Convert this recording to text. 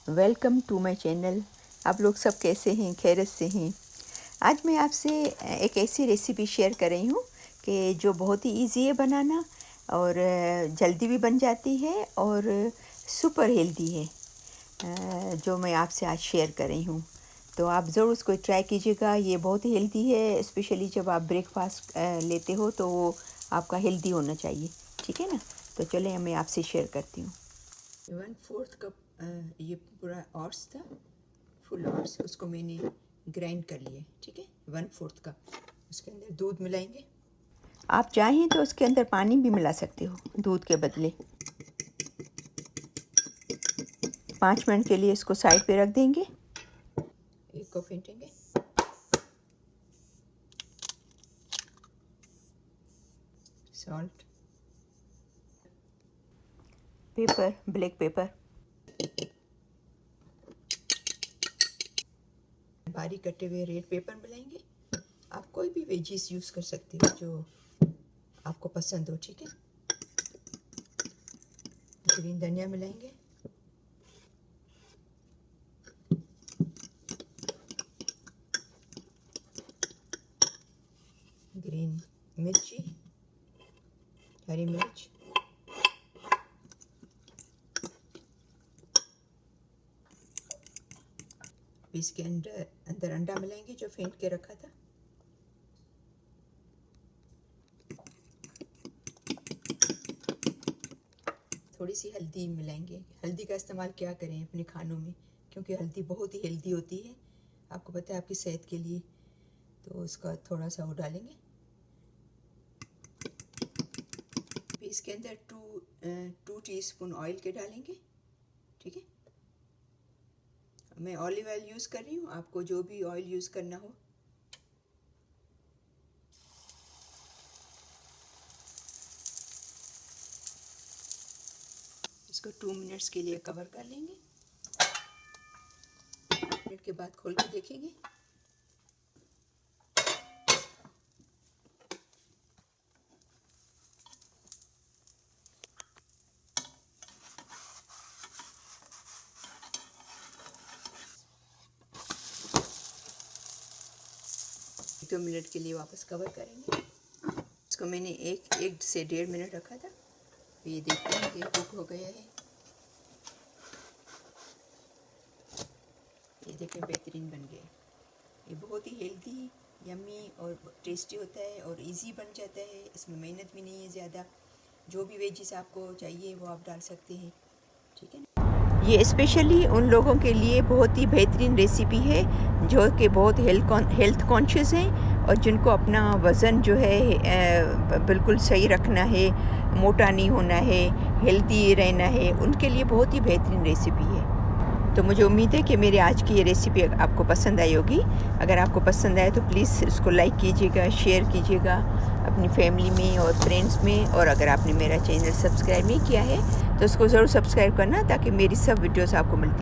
Welcome to my channel. आप लोग सब कैसे हैं? खैरियत से हैं? आज मैं आपसे एक ऐसी रेसिपी शेयर कर रही हूँ कि जो बहुत ही इजी है बनाना और जल्दी भी बन जाती है और सुपर हेल्दी है, जो मैं आपसे आज शेयर कर रही हूँ। तो आप ज़रूर उसको ट्राई कीजिएगा। ये बहुत ही हेल्दी है, स्पेशली जब आप ब्रेकफास्ट लेते हो तो वो आपका हेल्दी होना चाहिए। ठीक है ना? तो चलें मैं आपसे शेयर करती हूँ। 1/4 कप ये पूरा ऑट्स था, फुल ऑट्स, उसको मैंने ग्राइंड कर लिए। ठीक है, 1/4 कप। उसके अंदर दूध मिलाएंगे। आप चाहें तो उसके अंदर पानी भी मिला सकते हो दूध के बदले। 5 मिनट के लिए इसको साइड पे रख देंगे। एक को फेंटेंगे। सॉल्ट, पेपर, ब्लैक पेपर, बारीक कटे हुए रेड पेपर मिलाएंगे। आप कोई भी वेजीज यूज़ कर सकते हो जो आपको पसंद हो। ठीक है, ग्रीन धनिया मिलाएंगे, ग्रीन मिर्ची, हरी मिर्च, इसके अंदर अंडा मिलाएंगे जो फेंट के रखा था। थोड़ी सी हल्दी मिलाएंगे। हल्दी का इस्तेमाल क्या करें अपने खानों में, क्योंकि हल्दी बहुत ही हेल्दी होती है, आपको पता है, आपकी सेहत के लिए। तो उसका थोड़ा सा वो डालेंगे। इसके अंदर 2 टीस्पून ऑयल के डालेंगे। ठीक है, मैं ऑलिव ऑयल यूज़ कर रही हूँ, आपको जो भी ऑयल यूज़ करना हो। इसको 2 मिनट्स के लिए कवर कर लेंगे। मिनट के बाद खोल के देखेंगे। दो मिनट के लिए वापस कवर करेंगे। इसको मैंने एक से 1.5 मिनट रखा था। ये देखते हैं कि कुक हो गया है। ये देखें, बेहतरीन बन गया। ये बहुत ही हेल्दी, यम्मी और टेस्टी होता है और इजी बन जाता है। इसमें मेहनत भी नहीं है ज़्यादा। जो भी वेजिस आपको चाहिए वो आप डाल सकते हैं। ठीक है ना? ये स्पेशली उन लोगों के लिए बहुत ही बेहतरीन रेसिपी है जो कि बहुत हेल्थ कॉन्शियस हैं और जिनको अपना वज़न जो है बिल्कुल सही रखना है, मोटा नहीं होना है, हेल्दी रहना है। उनके लिए बहुत ही बेहतरीन रेसिपी है। तो मुझे उम्मीद है कि मेरे आज की ये रेसिपी आपको पसंद आई होगी। अगर आपको पसंद आए तो प्लीज़ इसको लाइक कीजिएगा, शेयर कीजिएगा अपनी फैमिली में और फ्रेंड्स में। और अगर आपने मेरा चैनल सब्सक्राइब नहीं किया है तो उसको ज़रूर सब्सक्राइब करना, ताकि मेरी सब वीडियोस आपको मिलती